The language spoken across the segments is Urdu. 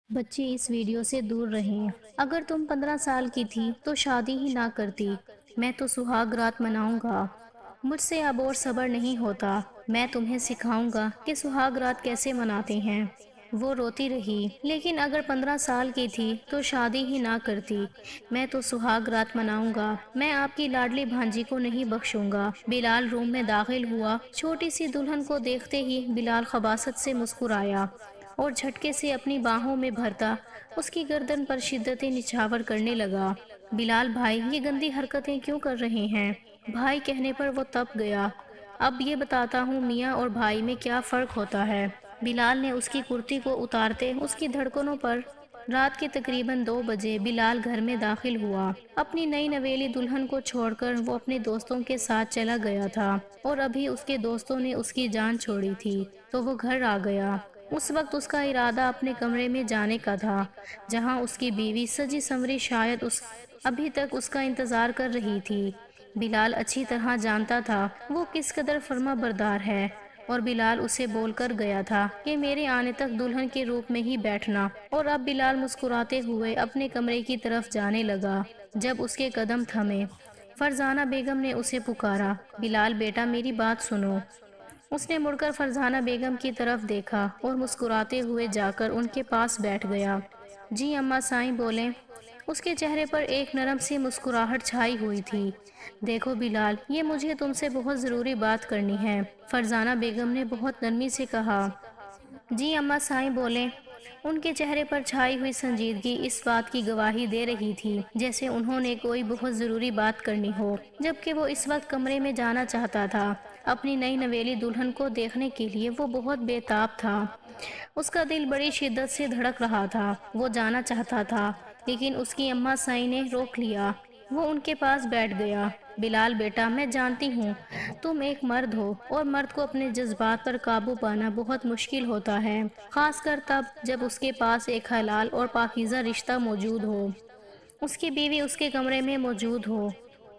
بچے اس ویڈیو سے دور رہیں۔ اگر تم 15 سال کی تھی تو شادی ہی نہ کرتی۔ میں تو سہاگ رات مناؤں گا۔ مجھ سے اب اور صبر نہیں ہوتا۔ میں تمہیں سکھاؤں گا کہ سہاگ رات کیسے مناتے ہیں۔ وہ روتی رہی، لیکن اگر 15 سال کی تھی تو شادی ہی نہ کرتی۔ میں تو سہاگ رات مناؤں گا۔ میں آپ کی لاڈلی بھانجی کو نہیں بخشوں گا۔ بلال روم میں داخل ہوا۔ چھوٹی سی دلہن کو دیکھتے ہی بلال خباثت سے مسکرایا اور جھٹکے سے اپنی باہوں میں بھرتا اس کی گردن پر شدتیں نچھاور کرنے لگا۔ بلال بھائی، یہ گندی حرکتیں کیوں کر رہے ہیں؟ بھائی کہنے پر وہ تپ گیا۔ اب یہ بتاتا ہوں میاں اور بھائی میں کیا فرق ہوتا ہے۔ بلال نے اس کی کرتی کو اتارتے اس کی دھڑکنوں پر رات کے تقریباً 2 بجے بلال گھر میں داخل ہوا۔ اپنی نئی نویلی دلہن کو چھوڑ کر وہ اپنے دوستوں کے ساتھ چلا گیا تھا اور ابھی اس کے دوستوں نے اس کی جان چھوڑی تھی تو وہ گھر آ گیا۔ اس وقت اس کا ارادہ اپنے کمرے میں جانے کا تھا جہاں اس کی بیوی سجی سنوری شاید ابھی تک اس کا انتظار کر رہی تھی۔ بلال اچھی طرح جانتا تھا وہ کس قدر فرما بردار ہے اور بلال اسے بول کر گیا تھا کہ میرے آنے تک دلہن کے روپ میں ہی بیٹھنا، اور اب بلال مسکراتے ہوئے اپنے کمرے کی طرف جانے لگا جب اس کے قدم تھمے۔ فرزانہ بیگم نے اسے پکارا، بلال بیٹا میری بات سنو۔ اس نے مڑ کر فرزانہ بیگم کی طرف دیکھا اور مسکراتے ہوئے جا کر ان کے پاس بیٹھ گیا۔ جی اماں سائیں بولیں۔ اس کے چہرے پر ایک نرم سی مسکراہٹ چھائی ہوئی تھی۔ دیکھو بلال، یہ مجھے تم سے بہت ضروری بات کرنی ہے، فرزانہ بیگم نے بہت نرمی سے کہا۔ جی اماں سائیں بولیں۔ ان کے چہرے پر چھائی ہوئی سنجیدگی اس بات کی گواہی دے رہی تھی جیسے انہوں نے کوئی بہت ضروری بات کرنی ہو، جبکہ وہ اس وقت کمرے میں جانا چاہتا تھا۔ اپنی نئی نویلی دلہن کو دیکھنے کے لیے وہ بہت بے تاب تھا۔ اس کا دل بڑی شدت سے دھڑک رہا تھا۔ وہ جانا چاہتا تھا لیکن اس کی اماں سائیں نے روک لیا۔ وہ ان کے پاس بیٹھ گیا۔ بلال بیٹا، میں جانتی ہوں تم ایک مرد ہو اور مرد کو اپنے جذبات پر قابو پانا بہت مشکل ہوتا ہے، خاص کر تب جب اس کے پاس ایک حلال اور پاکیزہ رشتہ موجود ہو، اس کی بیوی اس کے کمرے میں موجود ہو۔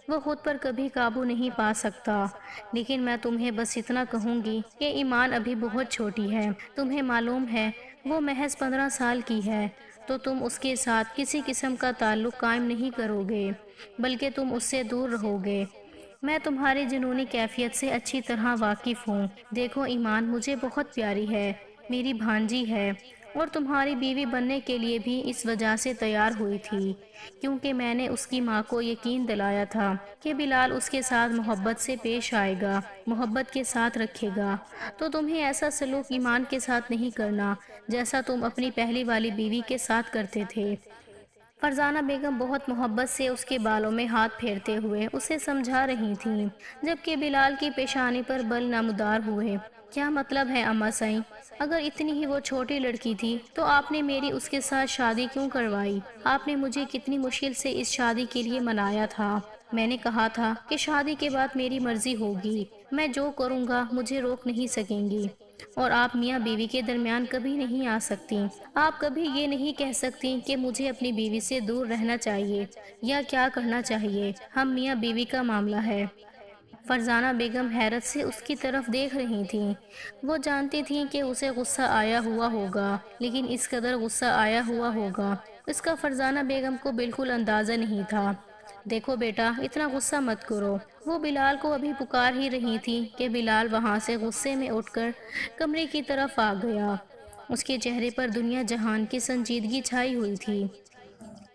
وہ خود پر کبھی قابو نہیں پا سکتا، لیکن میں تمہیں بس اتنا کہوں گی کہ ایمان ابھی بہت چھوٹی ہے۔ تمہیں معلوم ہے وہ محض 15 سال کی ہے تو تم اس کے ساتھ کسی قسم کا تعلق قائم نہیں کرو گے بلکہ تم اس سے دور رہو گے۔ میں تمہاری جنونی کیفیت سے اچھی طرح واقف ہوں۔ دیکھو ایمان مجھے بہت پیاری ہے، میری بھانجی ہے، اور تمہاری بیوی بننے کے لیے بھی اس وجہ سے تیار ہوئی تھی کیونکہ میں نے اس کی ماں کو یقین دلایا تھا کہ بلال اس کے ساتھ محبت سے پیش آئے گا، محبت کے ساتھ رکھے گا۔ تو تمہیں ایسا سلوک ایمان کے ساتھ نہیں کرنا جیسا تم اپنی پہلی والی بیوی کے ساتھ کرتے تھے۔ فرزانہ بیگم بہت محبت سے اس کے بالوں میں ہاتھ پھیرتے ہوئے اسے سمجھا رہی تھیں، جبکہ بلال کی پیشانی پر بل نمودار ہوئے۔ کیا مطلب ہے اماں سائیں؟ اگر اتنی ہی وہ چھوٹی لڑکی تھی تو آپ نے میری اس کے ساتھ شادی کیوں کروائی؟ آپ نے مجھے کتنی مشکل سے اس شادی کے لیے منایا تھا۔ میں نے کہا تھا کہ شادی کے بعد میری مرضی ہوگی، میں جو کروں گا مجھے روک نہیں سکیں گی، اور آپ میاں بیوی کے درمیان کبھی نہیں آ سکتی۔ آپ کبھی یہ نہیں کہہ سکتی کہ مجھے اپنی بیوی سے دور رہنا چاہیے یا کیا کرنا چاہیے۔ ہم میاں بیوی کا معاملہ ہے۔ فرزانہ بیگم حیرت سے اس کی طرف دیکھ رہی تھیں۔ وہ جانتی تھیں کہ اسے غصہ آیا ہوا ہوگا، لیکن اس قدر غصہ آیا ہوا ہوگا اس کا فرزانہ بیگم کو بالکل اندازہ نہیں تھا۔ دیکھو بیٹا، اتنا غصہ مت کرو۔ وہ بلال کو ابھی پکار ہی رہی تھی کہ بلال وہاں سے غصے میں اٹھ کر کمرے کی طرف آ گیا۔ اس کے چہرے پر دنیا جہان کی سنجیدگی چھائی ہوئی تھی۔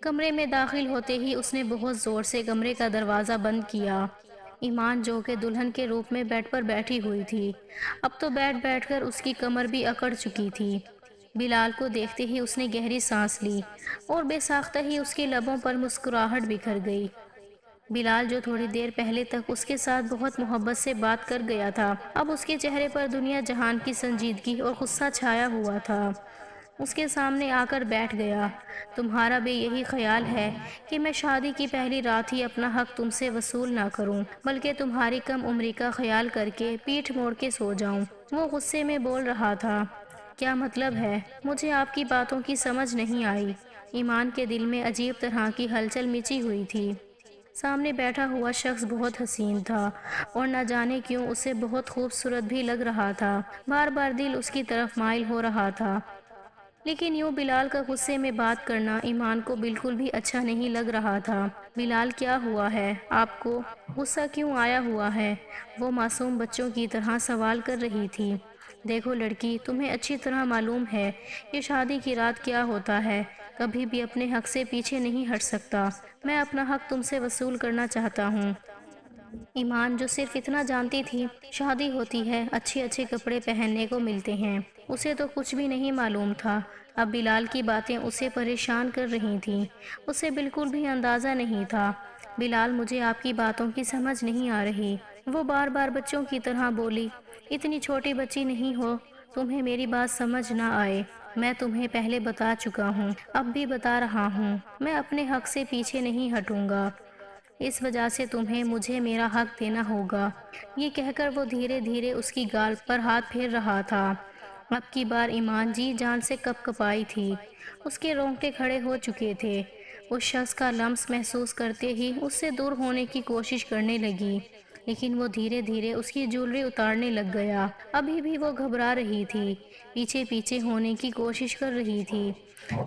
کمرے میں داخل ہوتے ہی اس نے بہت زور سے کمرے کا دروازہ بند کیا۔ ایمان جو کہ دلہن کے روپ میں بیڈ پر بیٹھی ہوئی تھی، اب تو بیٹھ کر اس کی کمر بھی اکڑ چکی تھی۔ بلال کو دیکھتے ہی اس نے گہری سانس لی اور بے ساختہ ہی اس کے لبوں پر مسکراہٹ بکھر گئی۔ بلال جو تھوڑی دیر پہلے تک اس کے ساتھ بہت محبت سے بات کر گیا تھا، اب اس کے چہرے پر دنیا جہان کی سنجیدگی اور غصہ چھایا ہوا تھا۔ اس کے سامنے آ کر بیٹھ گیا۔ تمہارا بھی یہی خیال ہے کہ میں شادی کی پہلی رات ہی اپنا حق تم سے وصول نہ کروں بلکہ تمہاری کم عمری کا خیال کر کے پیٹھ موڑ کے سو جاؤں؟ وہ غصے میں بول رہا تھا۔ کیا مطلب ہے؟ مجھے آپ کی باتوں کی سمجھ نہیں آئی۔ ایمان کے دل میں عجیب طرح کی ہلچل مچی ہوئی تھی۔ سامنے بیٹھا ہوا شخص بہت حسین تھا اور نہ جانے کیوں اسے بہت خوبصورت بھی لگ رہا تھا۔ بار بار دل اس کی طرف مائل ہو رہا تھا۔ لیکن یوں بلال کا غصے میں بات کرنا ایمان کو بالکل بھی اچھا نہیں لگ رہا تھا۔ بلال کیا ہوا ہے؟ آپ کو غصہ کیوں آیا ہوا ہے؟ وہ معصوم بچوں کی طرح سوال کر رہی تھی۔ دیکھو لڑکی، تمہیں اچھی طرح معلوم ہے کہ شادی کی رات کیا ہوتا ہے، کبھی بھی اپنے حق سے پیچھے نہیں ہٹ سکتا۔ میں اپنا حق تم سے وصول کرنا چاہتا ہوں۔ ایمان جو صرف اتنا جانتی تھی، شادی ہوتی ہے، اچھے اچھے کپڑے پہننے کو ملتے ہیں، اسے تو کچھ بھی نہیں معلوم تھا۔ اب بلال کی باتیں اسے پریشان کر رہی تھیں، اسے بالکل بھی اندازہ نہیں تھا۔ بلال، مجھے آپ کی باتوں کی سمجھ نہیں آ رہی، وہ بار بار بچوں کی طرح بولی۔ اتنی چھوٹی بچی نہیں ہو تمہیں میری بات سمجھ نہ آئے۔ میں تمہیں پہلے بتا چکا ہوں، اب بھی بتا رہا ہوں، میں اپنے حق سے پیچھے نہیں ہٹوں گا، اس وجہ سے تمہیں مجھے میرا حق دینا ہوگا۔ یہ کہہ کر وہ دھیرے دھیرے اس کی گال پر ہاتھ پھیر رہا تھا۔ اب کی بار ایمان جی جان سے کپ کپائی تھی، اس کے رونگٹے کھڑے ہو چکے تھے۔ اس شخص کا لمس محسوس کرتے ہی اس سے دور ہونے کی کوشش کرنے لگی، لیکن وہ دھیرے دھیرے اس کی جولری اتارنے لگ گیا۔ ابھی بھی وہ گھبرا رہی تھی، پیچھے پیچھے ہونے کی کوشش کر رہی تھی۔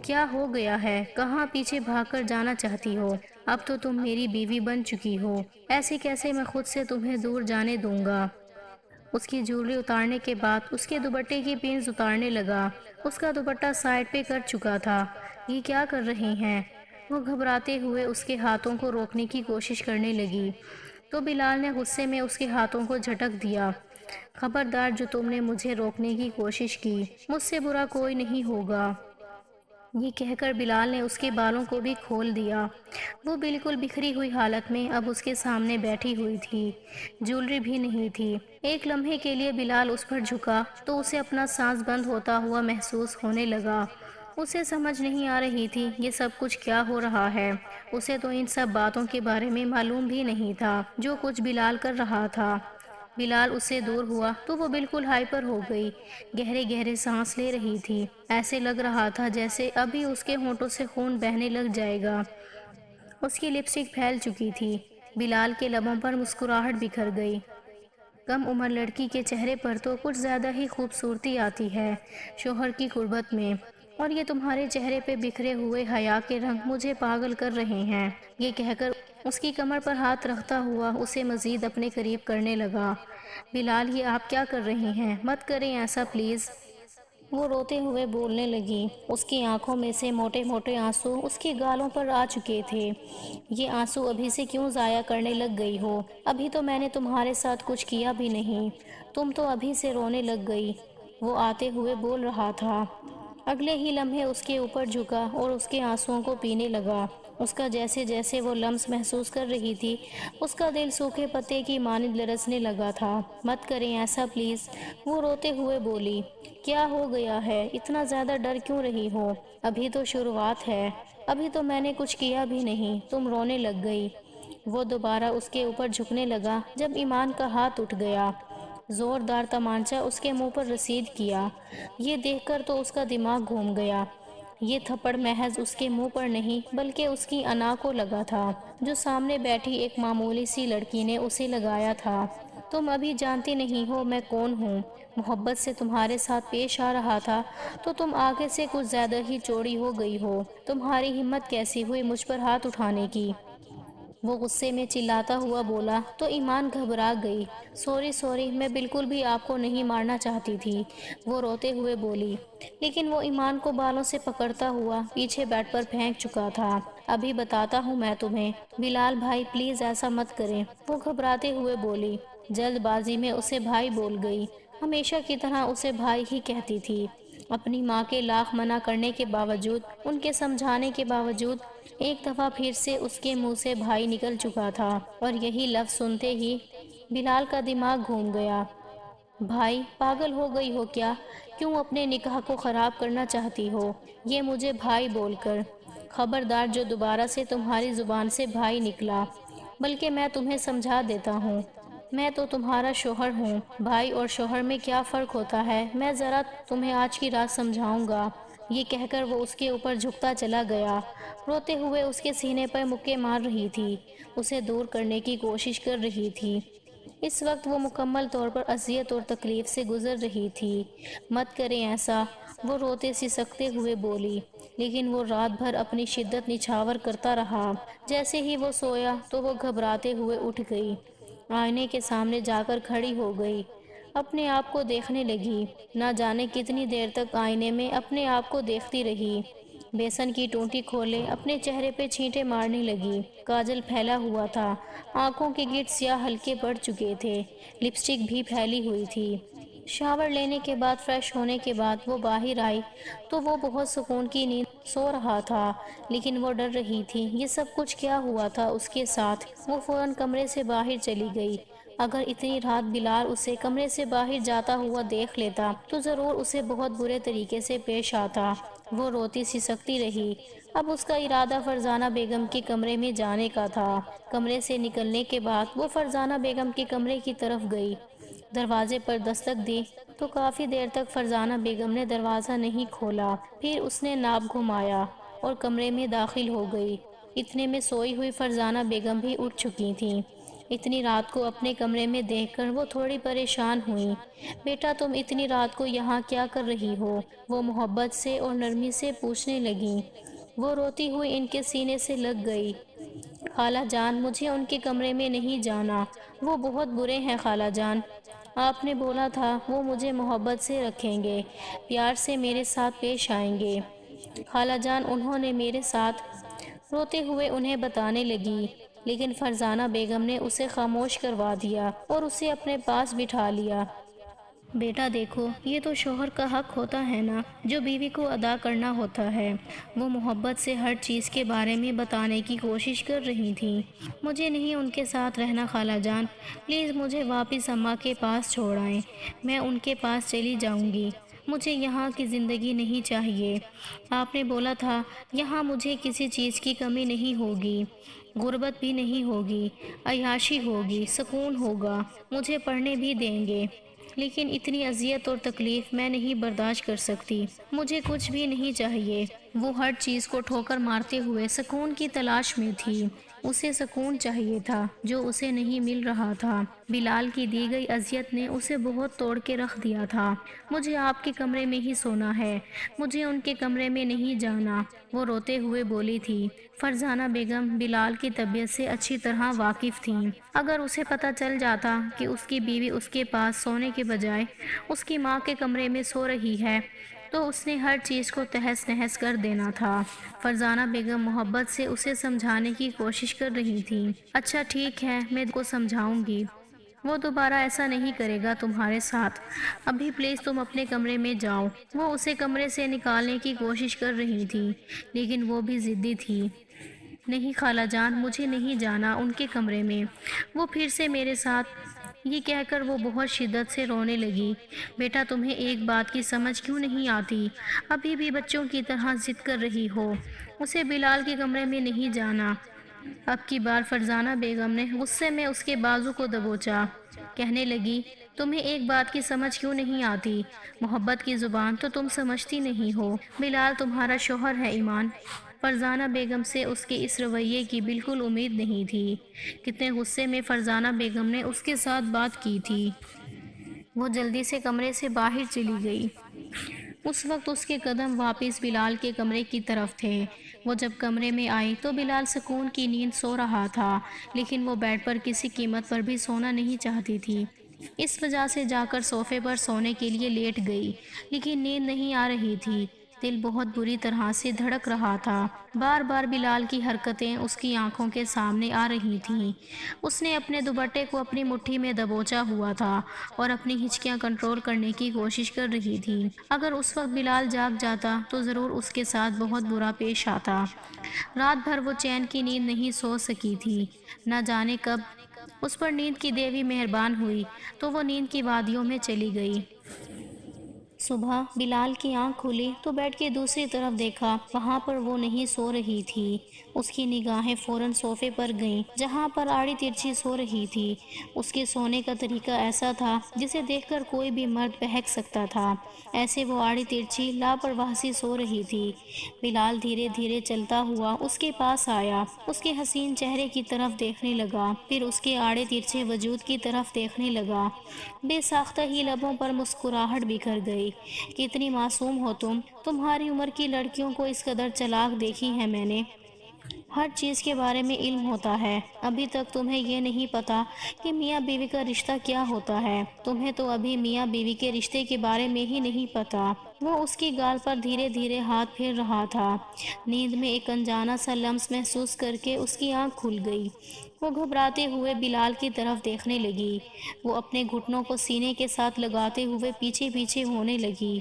کیا ہو گیا ہے؟ کہاں پیچھے بھاگ کر جانا چاہتی ہو؟ اب تو تم میری بیوی بن چکی ہو، ایسے کیسے میں خود سے تمہیں دور جانے دوں گا؟ اس کی جولری اتارنے کے بعد اس کے دوپٹے کی پینز اتارنے لگا، اس کا دوپٹہ سائڈ پہ کر چکا تھا۔ یہ کیا کر رہی ہیں؟ وہ گھبراتے ہوئے اس کے ہاتھوں کو روکنے کی کوشش کرنے لگی، تو بلال نے غصے میں اس کے ہاتھوں کو جھٹک دیا۔ خبردار، جو تم نے مجھے روکنے کی کوشش کی، مجھ سے برا کوئی نہیں ہوگا۔ یہ کہہ کر بلال نے اس کے بالوں کو بھی کھول دیا۔ وہ بالکل بکھری ہوئی حالت میں اب اس کے سامنے بیٹھی ہوئی تھی، جولری بھی نہیں تھی۔ ایک لمحے کے لیے بلال اس پر جھکا تو اسے اپنا سانس بند ہوتا ہوا محسوس ہونے لگا۔ اسے سمجھ نہیں آ رہی تھی یہ سب کچھ کیا ہو رہا ہے۔ اسے تو ان سب باتوں کے بارے میں معلوم بھی نہیں تھا جو کچھ بلال کر رہا تھا۔ بلال اس سے دور ہوا تو وہ بالکل ہائپر ہو گئی، گہرے گہرے سانس لے رہی تھی، ایسے لگ رہا تھا جیسے ابھی اس کے ہونٹوں سے خون بہنے لگ جائے گا۔ اس کی لپسٹک پھیل چکی تھی، بلال کے لبوں پر مسکراہٹ بکھر گئی۔ کم عمر لڑکی کے چہرے پر تو کچھ زیادہ ہی خوبصورتی آتی ہے شوہر کی قربت میں، اور یہ تمہارے چہرے پہ بکھرے ہوئے حیا کے رنگ مجھے پاگل کر رہے ہیں۔ یہ کہہ کر اس کی کمر پر ہاتھ رکھتا ہوا اسے مزید اپنے قریب کرنے لگا۔ بلال، یہ آپ کیا کر رہے ہیں؟ مت کریں ایسا پلیز۔ وہ روتے ہوئے بولنے لگی، اس کی آنکھوں میں سے موٹے موٹے آنسو اس کی گالوں پر آ چکے تھے۔ یہ آنسو ابھی سے کیوں ضائع کرنے لگ گئی ہو؟ ابھی تو میں نے تمہارے ساتھ کچھ کیا بھی نہیں، تم تو ابھی سے رونے لگ گئی۔ وہ آتے ہوئے بول رہا تھا۔ اگلے ہی لمحے اس کے اوپر جھکا اور اس کے آنسوؤں کو پینے لگا۔ اس کا جیسے جیسے وہ لمس محسوس کر رہی تھی، اس کا دل سوکھے پتے کی مانند لرزنے لگا تھا۔ مت کریں ایسا پلیز، وہ روتے ہوئے بولی۔ کیا ہو گیا ہے؟ اتنا زیادہ ڈر کیوں رہی ہو؟ ابھی تو شروعات ہے، ابھی تو میں نے کچھ کیا بھی نہیں، تم رونے لگ گئی۔ وہ دوبارہ اس کے اوپر جھکنے لگا جب ایمان کا ہاتھ اٹھ گیا، زوردار تمانچہ اس کے منہ پر رسید کیا۔ یہ دیکھ کر تو اس کا دماغ گھوم گیا۔ یہ تھپڑ محض اس کے منہ پر نہیں بلکہ اس کی انا کو لگا تھا، جو سامنے بیٹھی ایک معمولی سی لڑکی نے اسے لگایا تھا۔ تم ابھی جانتی نہیں ہو میں کون ہوں، محبت سے تمہارے ساتھ پیش آ رہا تھا تو تم آگے سے کچھ زیادہ ہی چوڑی ہو گئی ہو۔ تمہاری ہمت کیسی ہوئی مجھ پر ہاتھ اٹھانے کی؟ وہ غصے میں چلاتا ہوا بولا تو ایمان گھبرا گئی۔ سوری سوری، میں بالکل بھی آپ کو نہیں مارنا چاہتی تھی، وہ روتے ہوئے بولی، لیکن وہ ایمان کو بالوں سے پکڑتا ہوا پیچھے بیڈ پر پھینک چکا تھا۔ ابھی بتاتا ہوں میں تمہیں، بلال بھائی پلیز ایسا مت کریں، وہ گھبراتے ہوئے بولی۔ جلد بازی میں اسے بھائی بول گئی، ہمیشہ کی طرح اسے بھائی ہی کہتی تھی۔ اپنی ماں کے لاکھ منع کرنے کے باوجود، ان کے سمجھانے کے باوجود، ایک دفعہ پھر سے اس کے منہ سے بھائی نکل چکا تھا، اور یہی لفظ سنتے ہی بلال کا دماغ گھوم گیا۔ بھائی، پاگل ہو گئی ہو کیا؟ کیوں اپنے نکاح کو خراب کرنا چاہتی ہو یہ مجھے بھائی بول کر؟ خبردار، جو دوبارہ سے تمہاری زبان سے بھائی نکلا، بلکہ میں تمہیں سمجھا دیتا ہوں، میں تو تمہارا شوہر ہوں، بھائی اور شوہر میں کیا فرق ہوتا ہے میں ذرا تمہیں آج کی رات سمجھاؤں گا۔ یہ کہہ کر وہ اس کے اوپر جھکتا چلا گیا، روتے ہوئے اس کے سینے پر مکے مار رہی تھی، اسے دور کرنے کی کوشش کر رہی تھی۔ اس وقت وہ مکمل طور پر اذیت اور تکلیف سے گزر رہی تھی۔ مت کریں ایسا، وہ روتے سسکتے ہوئے بولی، لیکن وہ رات بھر اپنی شدت نچھاور کرتا رہا۔ جیسے ہی وہ سویا تو وہ گھبراتے ہوئے اٹھ گئی، آئینے کے سامنے جا کر کھڑی ہو گئی، اپنے آپ کو دیکھنے لگی۔ نہ جانے کتنی دیر تک آئینے میں اپنے آپ کو دیکھتی رہی۔ بیسن کی ٹوٹی کھولے اپنے چہرے پہ چھینٹے مارنے لگی۔ کاجل پھیلا ہوا تھا، آنکھوں کے گرد سیاہ ہلکے پڑ چکے تھے، لپسٹک بھی پھیلی ہوئی تھی۔ شاور لینے کے بعد فریش ہونے کے بعد وہ باہر آئی تو وہ بہت سکون کی نیند سو رہا تھا، لیکن وہ ڈر رہی تھی یہ سب کچھ کیا ہوا تھا اس کے ساتھ۔ وہ فوراً کمرے سے باہر چلی گئی۔ اگر اتنی رات بلال اسے کمرے سے باہر جاتا ہوا دیکھ لیتا تو ضرور اسے بہت برے طریقے سے پیش آتا۔ وہ روتی سسکتی رہی۔ اب اس کا ارادہ فرزانہ بیگم کے کمرے میں جانے کا تھا۔ کمرے سے نکلنے کے بعد وہ فرزانہ بیگم کے کمرے کی طرف گئی۔ دروازے پر دستک دی تو کافی دیر تک فرزانہ بیگم نے دروازہ نہیں کھولا۔ پھر اس نے ناپ گھمایا اور کمرے میں داخل ہو گئی۔ اتنے میں سوئی ہوئی فرزانہ بیگم بھی اٹھ چکی تھیں۔ اتنی رات کو اپنے کمرے میں دیکھ کر وہ تھوڑی پریشان ہوئیں۔ بیٹا تم اتنی رات کو یہاں کیا کر رہی ہو؟ وہ محبت سے اور نرمی سے پوچھنے لگیں۔ وہ روتی ہوئی ان کے سینے سے لگ گئی۔ خالہ جان مجھے ان کے کمرے میں نہیں جانا، وہ بہت برے ہیں خالہ جان۔ آپ نے بولا تھا وہ مجھے محبت سے رکھیں گے، پیار سے میرے ساتھ پیش آئیں گے۔ خالہ جان انہوں نے میرے ساتھ، روتے ہوئے انہیں بتانے لگی، لیکن فرزانہ بیگم نے اسے خاموش کروا دیا اور اسے اپنے پاس بٹھا لیا۔ بیٹا دیکھو یہ تو شوہر کا حق ہوتا ہے نا جو بیوی کو ادا کرنا ہوتا ہے۔ وہ محبت سے ہر چیز کے بارے میں بتانے کی کوشش کر رہی تھیں۔ مجھے نہیں ان کے ساتھ رہنا خالہ جان، پلیز مجھے واپس اماں کے پاس چھوڑائیں، میں ان کے پاس چلی جاؤں گی، مجھے یہاں کی زندگی نہیں چاہیے۔ آپ نے بولا تھا یہاں مجھے کسی چیز کی کمی نہیں ہوگی، غربت بھی نہیں ہوگی، عیاشی ہوگی، سکون ہوگا، مجھے پڑھنے بھی دیں گے، لیکن اتنی اذیت اور تکلیف میں نہیں برداشت کر سکتی، مجھے کچھ بھی نہیں چاہیے۔ وہ ہر چیز کو ٹھوکر مارتے ہوئے سکون کی تلاش میں تھی۔ اسے سکون چاہیے تھا جو اسے نہیں مل رہا تھا۔ بلال کی دی گئی اذیت نے اسے بہت توڑ کے رکھ دیا تھا۔ مجھے آپ کے کمرے میں ہی سونا ہے، مجھے ان کے کمرے میں نہیں جانا، وہ روتے ہوئے بولی تھی۔ فرزانہ بیگم بلال کی طبیعت سے اچھی طرح واقف تھیں۔ اگر اسے پتہ چل جاتا کہ اس کی بیوی اس کے پاس سونے کے بجائے اس کی ماں کے کمرے میں سو رہی ہے تو اس نے ہر چیز کو تہس نہس کر دینا تھا۔ فرزانہ بیگم محبت سے اسے سمجھانے کی کوشش کر رہی تھی۔ اچھا ٹھیک ہے میں کو سمجھاؤں گی، وہ دوبارہ ایسا نہیں کرے گا تمہارے ساتھ، ابھی پلیز تم اپنے کمرے میں جاؤ۔ وہ اسے کمرے سے نکالنے کی کوشش کر رہی تھی، لیکن وہ بھی ضدی تھی۔ نہیں خالہ جان مجھے نہیں جانا ان کے کمرے میں، وہ پھر سے میرے ساتھ، یہ کہہ کر وہ بہت شدت سے رونے لگی۔ بیٹا تمہیں ایک بات کی سمجھ کیوں نہیں آتی؟ ابھی بھی بچوں کی طرح ضد کر رہی ہو، اسے بلال کے کمرے میں نہیں جانا۔ اب کی بار فرزانہ بیگم نے غصے میں اس کے بازو کو دبوچا، کہنے لگی تمہیں ایک بات کی سمجھ کیوں نہیں آتی؟ محبت کی زبان تو تم سمجھتی نہیں ہو، بلال تمہارا شوہر ہے ایمان۔ فرزانہ بیگم سے اس کے اس رویے کی بالکل امید نہیں تھی۔ کتنے غصے میں فرزانہ بیگم نے اس کے ساتھ بات کی تھی۔ وہ جلدی سے کمرے سے باہر چلی گئی۔ اس وقت اس کے قدم واپس بلال کے کمرے کی طرف تھے۔ وہ جب کمرے میں آئی تو بلال سکون کی نیند سو رہا تھا، لیکن وہ بیڈ پر کسی قیمت پر بھی سونا نہیں چاہتی تھی۔ اس وجہ سے جا کر صوفے پر سونے کے لیے لیٹ گئی، لیکن نیند نہیں آ رہی تھی۔ دل بہت بری طرح سے دھڑک رہا تھا۔ بار بار بلال کی حرکتیں اس کی آنکھوں کے سامنے آ رہی تھیں۔ اس نے اپنے دوپٹے کو اپنی مٹھی میں دبوچا ہوا تھا اور اپنی ہچکیاں کنٹرول کرنے کی کوشش کر رہی تھی۔ اگر اس وقت بلال جاگ جاتا تو ضرور اس کے ساتھ بہت برا پیش آتا۔ رات بھر وہ چین کی نیند نہیں سو سکی تھی۔ نہ جانے کب اس پر نیند کی دیوی مہربان ہوئی تو وہ نیند کی وادیوں میں چلی گئی۔ صبح بلال کی آنکھ کھلی تو بیڈ کے دوسری طرف دیکھا، وہاں پر وہ نہیں سو رہی تھی۔ اس کی نگاہیں فوراً صوفے پر گئیں جہاں پر آڑی ترچھی سو رہی تھی۔ اس کے سونے کا طریقہ ایسا تھا جسے دیکھ کر کوئی بھی مرد بہک سکتا تھا، ایسے وہ آڑی ترچھی لاپرواہ سی سو رہی تھی۔ بلال دھیرے دھیرے چلتا ہوا اس کے پاس آیا، اس کے حسین چہرے کی طرف دیکھنے لگا، پھر اس کے آڑے ترچھے وجود کی طرف دیکھنے لگا۔ بے ساختہ ہی لبوں پر مسکراہٹ بکھر گئی۔ کتنی معصوم ہو تم، تمہاری عمر کی لڑکیوں کو اس قدر چلاک دیکھی ہے میں نے۔ ہر چیز کے بارے میں علم ہوتا ہے، ابھی تک تمہیں یہ نہیں پتا کہ میاں بیوی کا رشتہ کیا ہوتا ہے۔ تمہیں تو ابھی میاں بیوی کے رشتے کے بارے میں ہی نہیں پتا۔ وہ اس کی گال پر دھیرے دھیرے ہاتھ پھیر رہا تھا۔ نیند میں ایک انجانا سا لمس محسوس کر کے اس کی آنکھ کھل گئی۔ وہ گھبراتے ہوئے بلال کی طرف دیکھنے لگی۔ وہ اپنے گھٹنوں کو سینے کے ساتھ لگاتے ہوئے پیچھے پیچھے ہونے لگی۔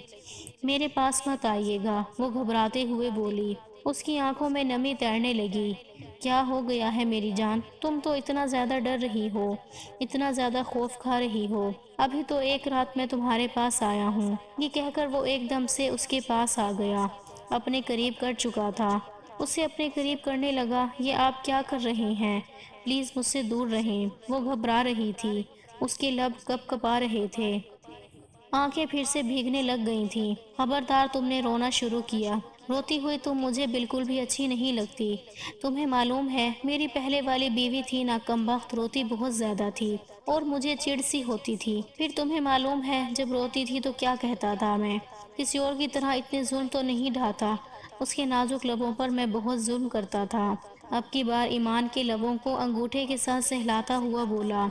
میرے پاس مت آئیے گا، وہ گھبراتے ہوئے بولی۔ اس کی آنکھوں میں نمی تیرنے لگی۔ کیا ہو گیا ہے میری جان؟ تم تو اتنا زیادہ ڈر رہی ہو، اتنا زیادہ خوف کھا رہی ہو۔ ابھی تو ایک رات میں تمہارے پاس آیا ہوں۔ یہ کہہ کر وہ ایک دم سے اس کے پاس آ گیا، اپنے قریب کر چکا تھا۔ اسے اپنے قریب کرنے لگا۔ یہ آپ کیا کر رہے ہیں؟ پلیز مجھ سے دور رہیں۔ وہ گھبرا رہی تھی، اس کے لب کپ کپا رہے تھے، آنکھیں پھر سے بھیگنے لگ گئی تھیں۔ خبردار، تم نے رونا شروع کیا۔ روتی ہوئی تم مجھے بالکل بھی اچھی نہیں لگتی۔ تمہیں معلوم ہے میری پہلے والی بیوی تھی نا کمبخت، روتی بہت زیادہ تھی اور مجھے چڑ سی ہوتی تھی۔ پھر تمہیں معلوم ہے جب روتی تھی تو کیا کہتا تھا میں؟ کسی اور کی طرح اتنے ظلم تو نہیں ڈھاتا۔ اس کے نازک لبوں پر میں بہت ظلم کرتا تھا۔ اب کی بار ایمان کے لبوں کو انگوٹھے کے ساتھ سہلاتا ہوا بولا۔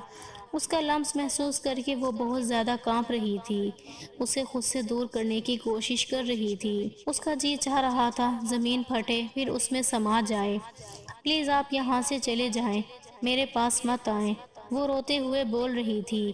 اس کا لمس محسوس کر کے وہ بہت زیادہ کانپ رہی تھی، اسے خود سے دور کرنے کی کوشش کر رہی تھی۔ اس کا جی چاہ رہا تھا زمین پھٹے پھر اس میں سما جائے۔ پلیز آپ یہاں سے چلے جائیں، میرے پاس مت آئیں، وہ روتے ہوئے بول رہی تھی۔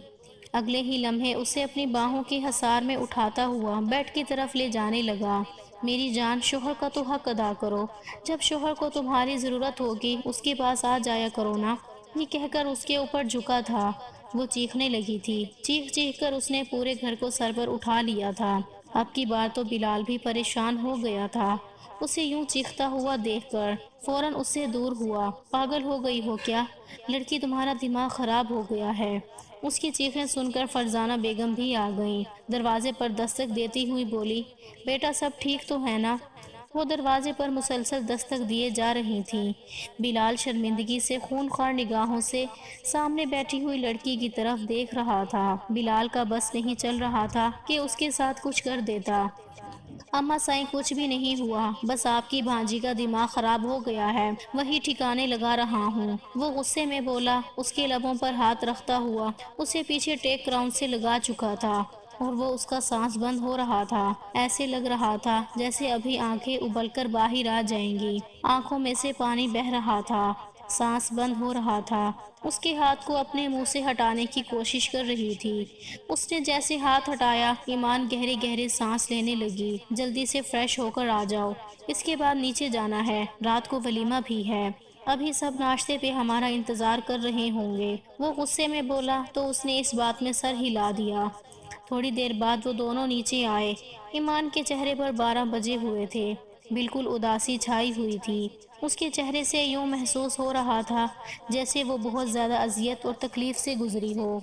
اگلے ہی لمحے اسے اپنی باہوں کے حصار میں اٹھاتا ہوا بیڈ کی طرف لے جانے لگا۔ میری جان، شوہر کا تو حق ادا کرو، جب شوہر کو تمہاری ضرورت ہوگی اس کے پاس آ جایا کرو نا۔ یہ کہہ کر اس کے اوپر جھکا تھا۔ وہ چیخنے لگی تھی، چیخ چیخ کر اس نے پورے گھر کو سر پر اٹھا لیا تھا۔ اب کی بار تو بلال بھی پریشان ہو گیا تھا، اسے یوں چیختا ہوا دیکھ کر فوراً اس سے دور ہوا۔ پاگل ہو گئی ہو کیا؟ لڑکی، تمہارا دماغ خراب ہو گیا ہے۔ اس کی چیخیں سن کر فرزانہ بیگم بھی آ گئیں، دروازے پر دستک دیتی ہوئی بولی، بیٹا سب ٹھیک تو ہے نا؟ وہ دروازے پر مسلسل دستک دیے جا رہی تھیں۔ بلال شرمندگی سے خونخوار نگاہوں سے سامنے بیٹھی ہوئی لڑکی کی طرف دیکھ رہا تھا۔ بلال کا بس نہیں چل رہا تھا کہ اس کے ساتھ کچھ کر دیتا۔ اماں سائیں، کچھ بھی نہیں ہوا، بس آپ کی بھانجی کا دماغ خراب ہو گیا ہے، وہی ٹھکانے لگا رہا ہوں، وہ غصے میں بولا، اس کے لبوں پر ہاتھ رکھتا ہوا اسے پیچھے ٹیک راؤنڈ سے لگا چکا تھا اور وہ اس کا سانس بند ہو رہا تھا۔ ایسے لگ رہا تھا جیسے ابھی آنکھیں ابل کر باہر آ جائیں گی، آنکھوں میں سے پانی بہہ رہا تھا، سانس بند ہو رہا تھا۔ اس کے ہاتھ کو اپنے منہ سے ہٹانے کی کوشش کر رہی تھی۔ اس نے جیسے ہاتھ ہٹایا، ایمان گہرے گہرے سانس لینے لگی۔ جلدی سے فریش ہو کر آ جاؤ، اس کے بعد نیچے جانا ہے، رات کو ولیمہ بھی ہے، ابھی سب ناشتے پہ ہمارا انتظار کر رہے ہوں گے۔ وہ غصے میں بولا تو اس نے اس بات میں سر ہلا دیا۔ تھوڑی دیر بعد وہ دونوں نیچے آئے۔ ایمان کے چہرے پر 12 بجے ہوئے تھے، بالکل اداسی چھائی ہوئی تھی۔ اس کے چہرے سے یوں محسوس ہو رہا تھا جیسے وہ بہت زیادہ اذیت اور تکلیف سے گزری ہو۔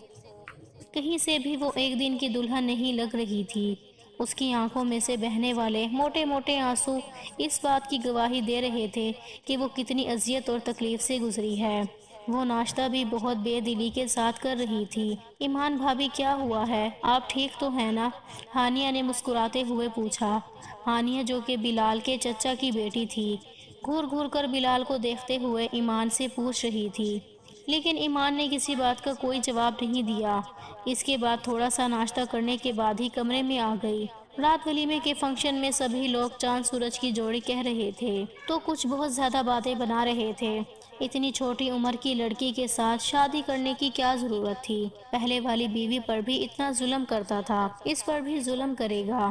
کہیں سے بھی وہ ایک دن کی دلہن نہیں لگ رہی تھی۔ اس کی آنکھوں میں سے بہنے والے موٹے موٹے آنسو اس بات کی گواہی دے رہے تھے کہ وہ کتنی اذیت اور تکلیف سے گزری ہے۔ وہ ناشتہ بھی بہت بے دلی کے ساتھ کر رہی تھی۔ ایمان بھابی، کیا ہوا ہے؟ آپ ٹھیک تو ہیں نا؟ ہانیہ نے مسکراتے ہوئے پوچھا۔ ہانیہ، جو کہ بلال کے چچا کی بیٹی تھی، گھور گھور کر بلال کو دیکھتے ہوئے ایمان سے پوچھ رہی تھی، لیکن ایمان نے کسی بات کا کوئی جواب نہیں دیا۔ اس کے بعد تھوڑا سا ناشتہ کرنے کے بعد ہی کمرے میں آ گئی۔ رات ولیمے کے فنکشن میں سبھی لوگ چاند سورج کی جوڑی کہہ رہے تھے تو کچھ بہت زیادہ باتیں بنا رہے تھے۔ اتنی چھوٹی عمر کی لڑکی کے ساتھ شادی کرنے کی کیا ضرورت تھی؟ پہلے والی بیوی پر بھی اتنا ظلم کرتا تھا، اس پر بھی ظلم کرے گا؟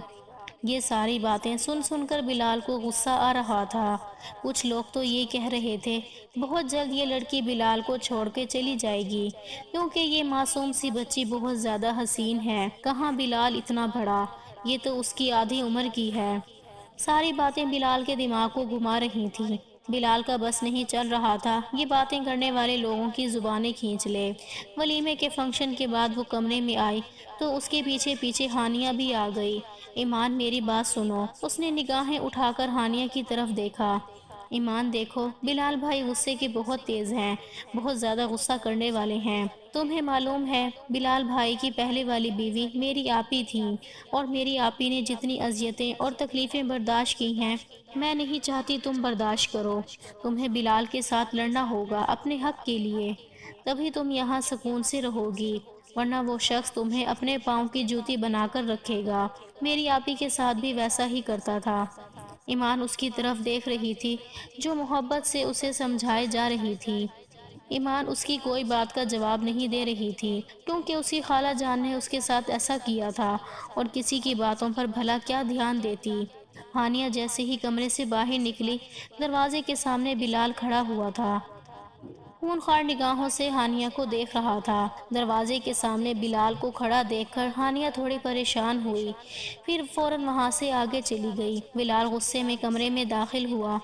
یہ ساری باتیں سن سن کر بلال کو غصہ آ رہا تھا۔ کچھ لوگ تو یہ کہہ رہے تھے بہت جلد یہ لڑکی بلال کو چھوڑ کے چلی جائے گی، کیونکہ یہ معصوم سی بچی بہت زیادہ حسین ہے۔ کہاں بلال اتنا بڑا، یہ تو اس کی آدھی عمر کی ہے۔ ساری باتیں بلال کے دماغ کو گھما رہی تھیں۔ بلال کا بس نہیں چل رہا تھا یہ باتیں کرنے والے لوگوں کی زبانیں کھینچ لے۔ ولیمے کے فنکشن کے بعد وہ کمرے میں آئی تو اس کے پیچھے پیچھے ہانیہ بھی آ گئی۔ ایمان، میری بات سنو۔ اس نے نگاہیں اٹھا کر ہانیہ کی طرف دیکھا۔ ایمان دیکھو، بلال بھائی غصے کے بہت تیز ہیں، بہت زیادہ غصہ کرنے والے ہیں۔ تمہیں معلوم ہے بلال بھائی کی پہلے والی بیوی میری آپی تھیں، اور میری آپی نے جتنی اذیتیں اور تکلیفیں برداشت کی ہیں، میں نہیں چاہتی تم برداشت کرو۔ تمہیں بلال کے ساتھ لڑنا ہوگا اپنے حق کے لیے، تبھی تم یہاں سکون سے رہو گی، ورنہ وہ شخص تمہیں اپنے پاؤں کی جوتی بنا کر رکھے گا۔ میری آپی کے ساتھ بھی ویسا ہی کرتا تھا۔ ایمان اس کی طرف دیکھ رہی تھی، جو محبت سے اسے سمجھائے جا رہی تھی۔ ایمان اس کی کوئی بات کا جواب نہیں دے رہی تھی، کیونکہ اس کی خالہ جان نے اس کے ساتھ ایسا کیا تھا، اور کسی کی باتوں پر بھلا کیا دھیان دیتی۔ ہانیہ جیسے ہی کمرے سے باہر نکلی، دروازے کے سامنے بلال کھڑا ہوا تھا، خونخوار نگاہوں سے ہانیہ کو دیکھ رہا تھا۔ دروازے کے سامنے بلال کو کھڑا دیکھ کر ہانیہ تھوڑی پریشان ہوئی، پھر فوراً وہاں سے آگے چلی گئی۔ بلال غصے میں کمرے میں داخل ہوا،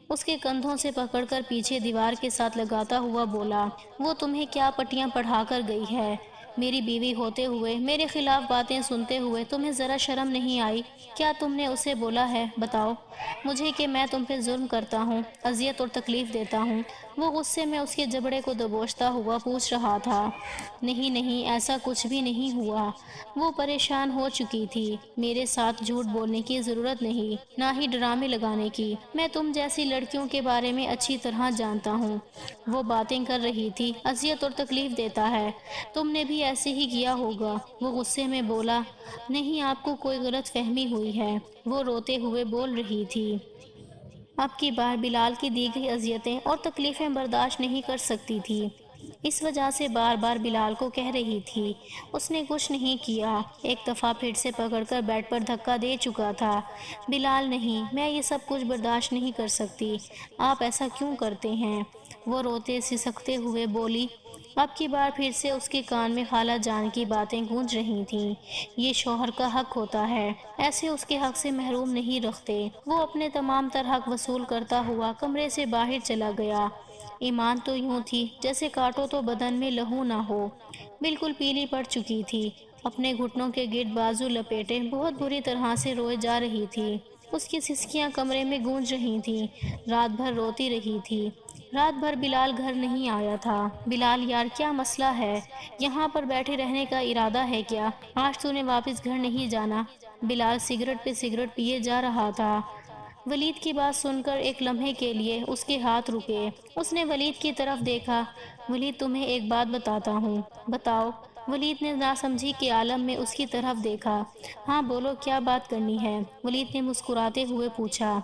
اس کے کندھوں سے پکڑ کر پیچھے دیوار کے ساتھ لگاتا ہوا بولا، وہ تمہیں کیا پٹیاں پڑھا کر گئی ہے؟ میری بیوی ہوتے ہوئے میرے خلاف باتیں سنتے ہوئے تمہیں ذرا شرم نہیں آئی؟ کیا تم نے اسے بولا ہے، بتاؤ مجھے، کہ میں تم پہ ظلم کرتا ہوں، اذیت اور تکلیف دیتا ہوں؟ وہ غصے میں اس کے جبڑے کو دبوچتا ہوا پوچھ رہا تھا۔ نہیں نہیں، ایسا کچھ بھی نہیں ہوا۔ وہ پریشان ہو چکی تھی۔ میرے ساتھ جھوٹ بولنے کی ضرورت نہیں، نہ ہی ڈرامے لگانے کی، میں تم جیسی لڑکیوں کے بارے میں اچھی طرح جانتا ہوں۔ وہ باتیں کر رہی تھی، اذیت اور تکلیف دیتا ہے، تم نے بھی ایسے ہی کیا ہوگا۔ وہ غصے میں بولا، نہیں، آپ کو کوئی غلط فہمی ہوئی ہے۔ وہ روتے ہوئے بول رہی تھی، اب کی بار بلال کی دی گئی اذیتیں اور تکلیفیں برداشت نہیں کر سکتی تھی، اس وجہ سے بار بار بلال کو کہہ رہی تھی۔ اس نے کچھ نہیں کیا، ایک دفعہ پھر سے پکڑ کر بیڈ پر دھکا دے چکا تھا۔ بلال نہیں، میں یہ سب کچھ برداشت نہیں کر سکتی، آپ ایسا کیوں کرتے ہیں؟ وہ روتے سسکتے ہوئے بولی۔ اب کی بار پھر سے اس کے کان میں خالہ جان کی باتیں گونج رہی تھیں، یہ شوہر کا حق ہوتا ہے، ایسے اس کے حق سے محروم نہیں رکھتے۔ وہ اپنے تمام تر حق وصول کرتا ہوا کمرے سے باہر چلا گیا۔ ایمان تو یوں تھی جیسے کاٹو تو بدن میں لہو نہ ہو، بالکل پیلی پڑ چکی تھی، اپنے گھٹنوں کے گرد بازو لپیٹے بہت بری طرح سے روئے جا رہی تھی۔ اس کی سسکیاں کمرے میں گونج رہی تھیں، رات بھر روتی رہی تھی۔ رات بھر بلال گھر نہیں آیا تھا۔ بلال یار، کیا مسئلہ ہے؟ یہاں پر بیٹھے رہنے کا ارادہ ہے کیا؟ آج تو نے واپس گھر نہیں جانا؟ بلال سگریٹ پہ سگریٹ پیے جا رہا تھا۔ ولید کی بات سن کر ایک لمحے کے لیے اس کے ہاتھ رکے۔ اس نے ولید کی طرف دیکھا۔ ولید، تمہیں ایک بات بتاتا ہوں۔ بتاؤ۔ ولید نے ناسمجھی کے عالم میں اس کی طرف دیکھا۔ ہاں بولو، کیا بات کرنی ہے؟ ولید نے مسکراتے ہوئے پوچھا۔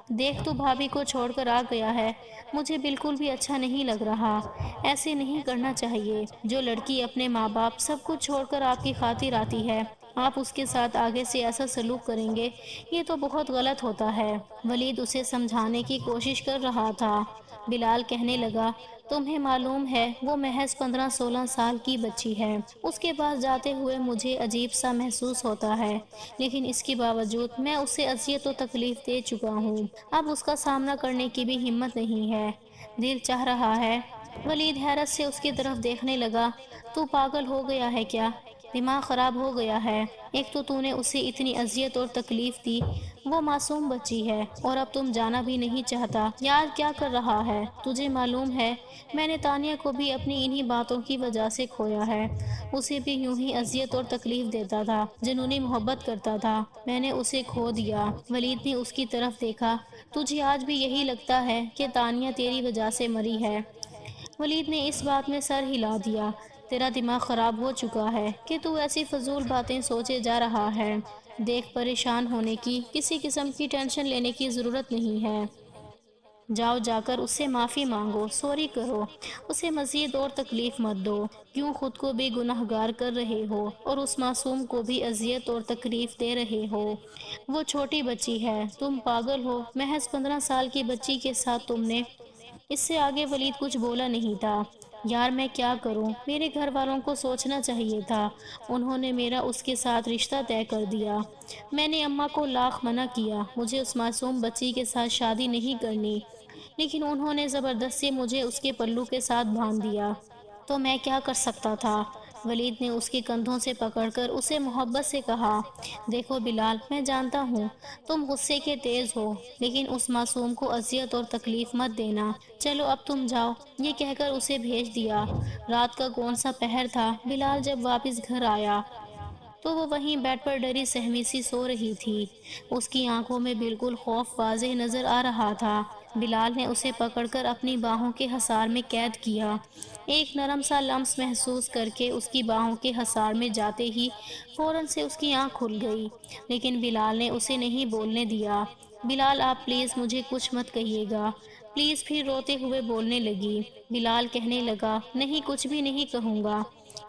دیکھ، تو بھابھی کو چھوڑ کر آ گیا ہے، مجھے بالکل بھی اچھا نہیں لگ رہا، ایسے نہیں کرنا چاہیے۔ جو لڑکی اپنے ماں باپ سب کچھ چھوڑ کر آپ کی خاطر آتی ہے، آپ اس کے ساتھ آگے سے ایسا سلوک کریں گے، یہ تو بہت غلط ہوتا ہے۔ ولید اسے سمجھانے کی کوشش کر رہا تھا۔ بلال کہنے لگا، تمہیں معلوم ہے وہ محض 15-16 سال کی بچی ہے، اس کے پاس جاتے ہوئے مجھے عجیب سا محسوس ہوتا ہے، لیکن اس کے باوجود میں اسے اذیت و تکلیف دے چکا ہوں، اب اس کا سامنا کرنے کی بھی ہمت نہیں ہے، دل چاہ رہا ہے۔ ولید حیرت سے اس کی طرف دیکھنے لگا۔ تو پاگل ہو گیا ہے کیا؟ دماغ خراب ہو گیا ہے؟ ایک تو نے اسے اتنی اذیت اور تکلیف دی، وہ معصوم بچی ہے، اور اب تم جانا بھی نہیں چاہتا؟ یار، کیا کر رہا ہے؟ تجھے معلوم ہے میں نے تانیہ کو بھی اپنی انہی باتوں کی وجہ سے کھویا ہے، اسے بھی یوں ہی اذیت اور تکلیف دیتا تھا، جنونی محبت کرتا تھا، میں نے اسے کھو دیا۔ ولید نے اس کی طرف دیکھا۔ تجھے آج بھی یہی لگتا ہے کہ تانیہ تیری وجہ سے مری ہے؟ ولید نے اس بات میں سر ہلا دیا۔ تیرا دماغ خراب ہو چکا ہے کہ تو ایسی فضول باتیں سوچے جا رہا ہے۔ دیکھ، پریشان ہونے کی، کسی قسم کی ٹینشن لینے کی ضرورت نہیں ہے۔ جاؤ، جا کر اس سے معافی مانگو، سوری کرو، اسے مزید اور تکلیف مت دو، کیوں خود کو بھی گنہگار کر رہے ہو اور اس معصوم کو بھی اذیت اور تکلیف دے رہے ہو؟ وہ چھوٹی بچی ہے، تم پاگل ہو، محض 15 سال کی بچی کے ساتھ تم نے… اس سے آگے ولید کچھ بولا نہیں تھا۔ یار، میں کیا کروں؟ میرے گھر والوں کو سوچنا چاہیے تھا، انہوں نے میرا اس کے ساتھ رشتہ طے کر دیا۔ میں نے اماں کو لاکھ منع کیا، مجھے اس معصوم بچی کے ساتھ شادی نہیں کرنی، لیکن انہوں نے زبردستی مجھے اس کے پلو کے ساتھ باندھ دیا۔ تو میں کیا کر سکتا تھا؟ ولید نے اس کے کندھوں سے پکڑ کر اسے محبت سے کہا، دیکھو بلال، میں جانتا ہوں تم غصے کے تیز ہو، لیکن اس معصوم کو اذیت اور تکلیف مت دینا۔ چلو اب تم جاؤ۔ یہ کہہ کر اسے بھیج دیا۔ رات کا کون سا پہر تھا، بلال جب واپس گھر آیا تو وہ وہیں بیڈ پر ڈری سہمی سی سو رہی تھی۔ اس کی آنکھوں میں بالکل خوف واضح نظر آ رہا تھا۔ بلال نے اسے پکڑ کر اپنی باہوں کے حصار میں قید کیا۔ ایک نرم سا لمس محسوس کر کے اس کی باہوں کے حصار میں جاتے ہی فوراً سے اس کی آنکھ کھل گئی، لیکن بلال نے اسے نہیں بولنے دیا۔ بلال، آپ پلیز مجھے کچھ مت کہیے گا، پلیز۔ پھر روتے ہوئے بولنے لگی۔ بلال کہنے لگا، نہیں، کچھ بھی نہیں کہوں گا،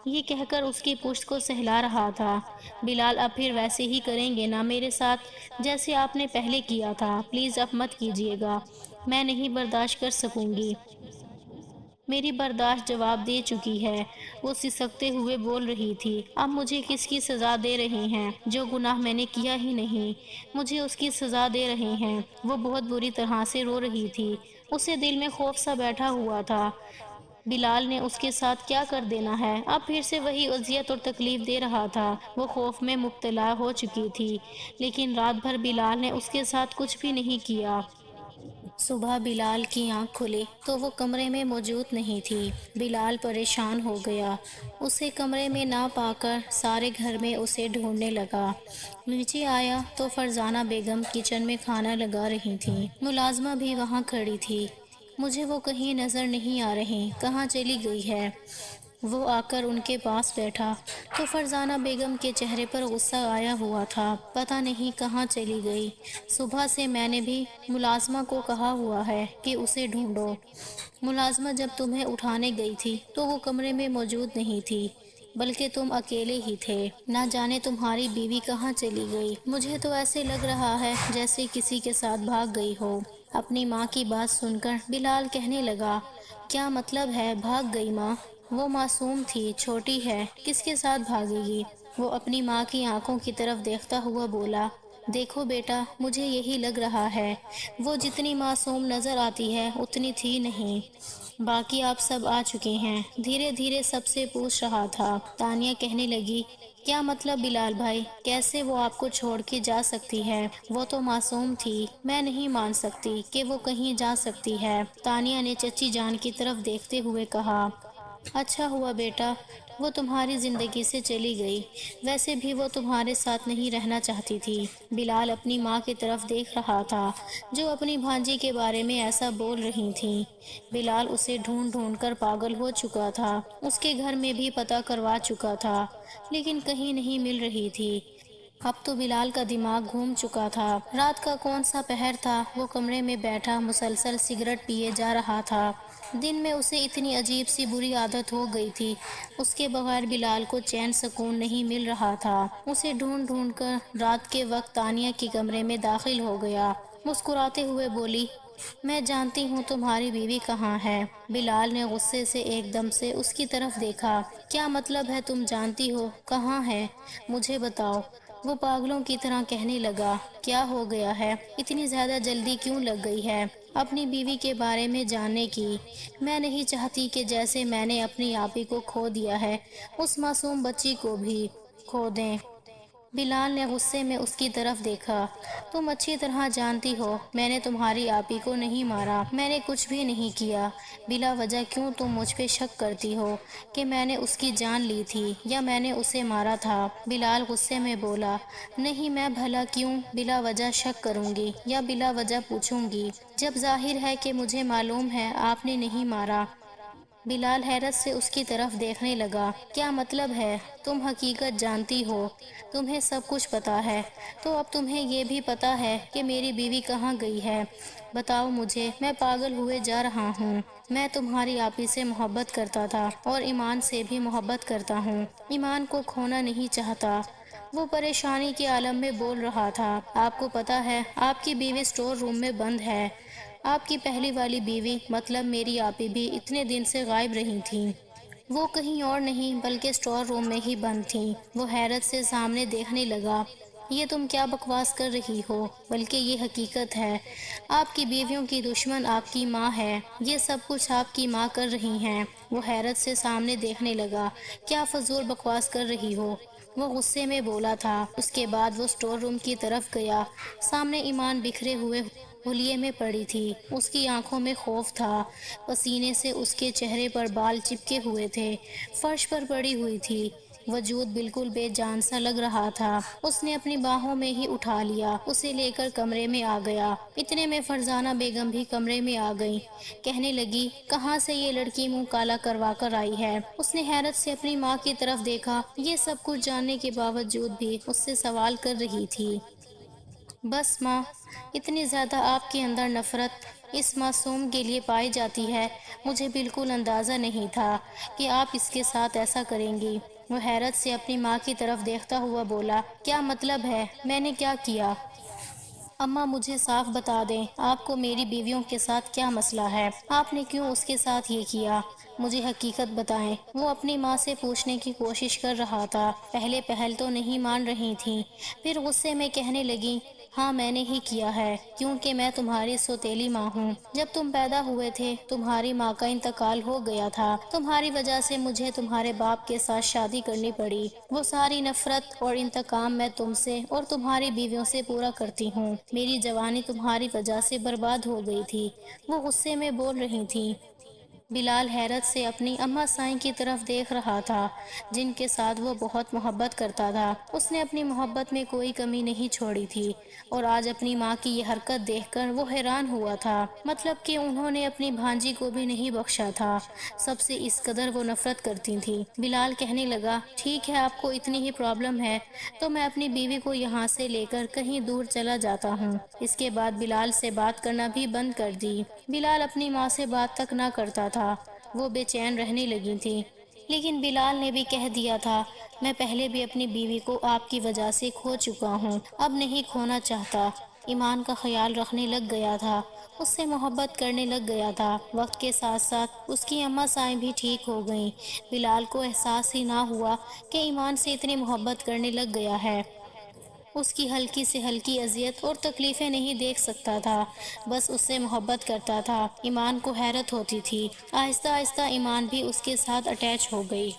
یہ کہہ کر اس کی پشت کو سہلا رہا تھا۔ بلال، اب پھر ویسے ہی کریں گے نا میرے ساتھ جیسے آپ نے پہلے کیا تھا؟ پلیز اب مت کیجیے گا، میں نہیں برداشت کر سکوں گی۔ میری برداشت جواب دے چکی ہے، وہ سسکتے ہوئے بول رہی تھی۔ اب مجھے کس کی سزا دے رہے ہیں؟ جو گناہ میں نے کیا ہی نہیں، مجھے اس کی سزا دے رہے ہیں۔ وہ بہت بری طرح سے رو رہی تھی۔ اسے دل میں خوف سا بیٹھا ہوا تھا۔ بلال نے اس کے ساتھ کیا کر دینا ہے؟ اب پھر سے وہی اذیت اور تکلیف دے رہا تھا۔ وہ خوف میں مبتلا ہو چکی تھی، لیکن رات بھر بلال نے اس کے ساتھ کچھ بھی نہیں کیا۔ صبح بلال کی آنکھ کھلی تو وہ کمرے میں موجود نہیں تھی۔ بلال پریشان ہو گیا۔ اسے کمرے میں نہ پا کر سارے گھر میں اسے ڈھونڈنے لگا۔ نیچے آیا تو فرزانہ بیگم کچن میں کھانا لگا رہی تھیں۔ ملازمہ بھی وہاں کھڑی تھی۔ مجھے وہ کہیں نظر نہیں آ رہی، کہاں چلی گئی ہے؟ وہ آ کر ان کے پاس بیٹھا تو فرزانہ بیگم کے چہرے پر غصہ آیا ہوا تھا۔ پتہ نہیں کہاں چلی گئی، صبح سے میں نے بھی ملازمہ کو کہا ہوا ہے کہ اسے ڈھونڈو۔ ملازمہ جب تمہیں اٹھانے گئی تھی تو وہ کمرے میں موجود نہیں تھی، بلکہ تم اکیلے ہی تھے۔ نہ جانے تمہاری بیوی کہاں چلی گئی، مجھے تو ایسے لگ رہا ہے جیسے کسی کے ساتھ بھاگ گئی ہو۔ اپنی ماں کی بات سن کر بلال کہنے لگا، کیا مطلب ہے بھاگ گئی ماں؟ وہ معصوم تھی، چھوٹی ہے، کس کے ساتھ بھاگے گی؟ وہ اپنی ماں کی آنکھوں کی طرف دیکھتا ہوا بولا، دیکھو بیٹا، مجھے یہی لگ رہا ہے، وہ جتنی معصوم نظر آتی ہے اتنی تھی نہیں۔ باقی آپ سب آ چکے ہیں۔ دھیرے دھیرے سب سے پوچھ رہا تھا۔ تانیہ کہنے لگی، کیا مطلب بلال بھائی؟ کیسے وہ آپ کو چھوڑ کے جا سکتی ہے؟ وہ تو معصوم تھی، میں نہیں مان سکتی کہ وہ کہیں جا سکتی ہے۔ تانیہ نے چچی جان کی طرف دیکھتے ہوئے کہا، اچھا ہوا بیٹا، وہ تمہاری زندگی سے چلی گئی، ویسے بھی وہ تمہارے ساتھ نہیں رہنا چاہتی تھی۔ بلال اپنی ماں کی طرف دیکھ رہا تھا جو اپنی بھانجی کے بارے میں ایسا بول رہی تھیں۔ بلال اسے ڈھونڈ ڈھونڈ کر پاگل ہو چکا تھا، اس کے گھر میں بھی پتہ کروا چکا تھا، لیکن کہیں نہیں مل رہی تھی۔ اب تو بلال کا دماغ گھوم چکا تھا۔ رات کا کون سا پہر تھا، وہ کمرے میں بیٹھا مسلسل سگریٹ پیے جا رہا تھا۔ دن میں اسے اتنی عجیب سی بری عادت ہو گئی تھی، اس کے بغیر بلال کو چین سکون نہیں مل رہا تھا۔ اسے ڈھونڈ ڈھونڈ کر رات کے وقت تانیہ کے کمرے میں داخل ہو گیا۔ مسکراتے ہوئے بولی، میں جانتی ہوں تمہاری بیوی کہاں ہے۔ بلال نے غصے سے ایک دم سے اس کی طرف دیکھا، کیا مطلب ہے تم جانتی ہو کہاں ہے؟ مجھے بتاؤ۔ وہ پاگلوں کی طرح کہنے لگا، کیا ہو گیا ہے؟ اتنی زیادہ جلدی کیوں لگ گئی ہے اپنی بیوی کے بارے میں جاننے کی؟ میں نہیں چاہتی کہ جیسے میں نے اپنی آپی کو کھو دیا ہے اس معصوم بچی کو بھی کھو دیں۔ بلال نے غصے میں اس کی طرف دیکھا، تم اچھی طرح جانتی ہو میں نے تمہاری آپی کو نہیں مارا، میں نے کچھ بھی نہیں کیا۔ بلا وجہ کیوں تم مجھ پہ شک کرتی ہو کہ میں نے اس کی جان لی تھی یا میں نے اسے مارا تھا؟ بلال غصے میں بولا، نہیں، میں بھلا کیوں بلا وجہ شک کروں گی یا بلا وجہ پوچھوں گی، جب ظاہر ہے کہ مجھے معلوم ہے آپ نے نہیں مارا۔ بلال حیرت سے اس کی طرف دیکھنے لگا، کیا مطلب ہے؟ تم حقیقت جانتی ہو، تمہیں سب کچھ پتا ہے، تو اب تمہیں یہ بھی پتا ہے کہ میری بیوی کہاں گئی ہے؟ بتاؤ مجھے، میں پاگل ہوئے جا رہا ہوں۔ میں تمہاری آپی سے محبت کرتا تھا اور ایمان سے بھی محبت کرتا ہوں، ایمان کو کھونا نہیں چاہتا۔ وہ پریشانی کے عالم میں بول رہا تھا، آپ کو پتا ہے آپ کی بیوی اسٹور روم میں بند ہے، آپ کی پہلی والی بیوی مطلب میری آپی بھی اتنے دن سے غائب رہی تھیں، وہ کہیں اور نہیں بلکہ اسٹور روم میں ہی بند تھیں۔ وہ حیرت سے سامنے دیکھنے لگا، یہ تم کیا بکواس کر رہی ہو؟ بلکہ یہ حقیقت ہے۔ آپ کی بیویوں کی دشمن آپ کی ماں ہے۔ یہ سب کچھ آپ کی ماں کر رہی ہیں۔ وہ حیرت سے سامنے دیکھنے لگا۔ کیا فضول بکواس کر رہی ہو؟ وہ غصے میں بولا تھا۔ اس کے بعد وہ سٹور روم کی طرف گیا۔ سامنے ایمان بکھرے ہوئے حلیے میں پڑی تھی۔ اس کی آنکھوں میں خوف تھا۔ پسینے سے اس کے چہرے پر بال چپکے ہوئے تھے۔ فرش پر پڑی ہوئی تھی۔ وجود بالکل بے جان سا لگ رہا تھا۔ اس نے اپنی باہوں میں ہی اٹھا لیا، اسے لے کر کمرے میں آ گیا۔ اتنے میں فرزانہ بیگم بھی کمرے میں آ گئی۔ کہنے لگی، کہاں سے یہ لڑکی منہ کالا کروا کر آئی ہے؟ اس نے حیرت سے اپنی ماں کی طرف دیکھا۔ یہ سب کچھ جاننے کے باوجود بھی اس سے سوال کر رہی تھی۔ بس ماں، اتنی زیادہ آپ کے اندر نفرت اس معصوم کے لیے پائی جاتی ہے، مجھے بالکل اندازہ نہیں تھا کہ آپ اس کے ساتھ ایسا کریں گی۔ وہ حیرت سے اپنی ماں کی طرف دیکھتا ہوا بولا، کیا مطلب ہے؟ میں نے کیا کیا؟ اماں مجھے صاف بتا دیں، آپ کو میری بیویوں کے ساتھ کیا مسئلہ ہے؟ آپ نے کیوں اس کے ساتھ یہ کیا؟ مجھے حقیقت بتائیں۔ وہ اپنی ماں سے پوچھنے کی کوشش کر رہا تھا۔ پہل تو نہیں مان رہی تھیں، پھر غصے میں کہنے لگی، ہاں میں نے ہی کیا ہے، کیونکہ میں تمہاری سوتیلی ماں ہوں۔ جب تم پیدا ہوئے تھے تمہاری ماں کا انتقال ہو گیا تھا۔ تمہاری وجہ سے مجھے تمہارے باپ کے ساتھ شادی کرنی پڑی۔ وہ ساری نفرت اور انتقام میں تم سے اور تمہاری بیویوں سے پورا کرتی ہوں۔ میری جوانی تمہاری وجہ سے برباد ہو گئی تھی۔ وہ غصے میں بول رہی تھی۔ بلال حیرت سے اپنی اماں سائیں کی طرف دیکھ رہا تھا، جن کے ساتھ وہ بہت محبت کرتا تھا۔ اس نے اپنی محبت میں کوئی کمی نہیں چھوڑی تھی، اور آج اپنی ماں کی یہ حرکت دیکھ کر وہ حیران ہوا تھا۔ مطلب کہ انہوں نے اپنی بھانجی کو بھی نہیں بخشا تھا۔ سب سے اس قدر وہ نفرت کرتی تھی۔ بلال کہنے لگا، ٹھیک ہے، آپ کو اتنی ہی پرابلم ہے تو میں اپنی بیوی کو یہاں سے لے کر کہیں دور چلا جاتا ہوں۔ اس کے بعد بلال سے بات کرنا بھی بند کر دی۔ بلال اپنی ماں سے بات تک نہ کرتا تھا۔ وہ بے چین رہنے لگی تھی۔ لیکن بلال نے بھی کہہ دیا تھا، میں پہلے بھی اپنی بیوی کو آپ کی وجہ سے کھو چکا ہوں، اب نہیں کھونا چاہتا۔ ایمان کا خیال رکھنے لگ گیا تھا، اس سے محبت کرنے لگ گیا تھا۔ وقت کے ساتھ ساتھ اس کی اماں سائیں بھی ٹھیک ہو گئیں۔ بلال کو احساس ہی نہ ہوا کہ ایمان سے اتنی محبت کرنے لگ گیا ہے۔ اس کی ہلکی سے ہلکی اذیت اور تکلیفیں نہیں دیکھ سکتا تھا، بس اس سے محبت کرتا تھا۔ ایمان کو حیرت ہوتی تھی۔ آہستہ آہستہ ایمان بھی اس کے ساتھ اٹیچ ہو گئی۔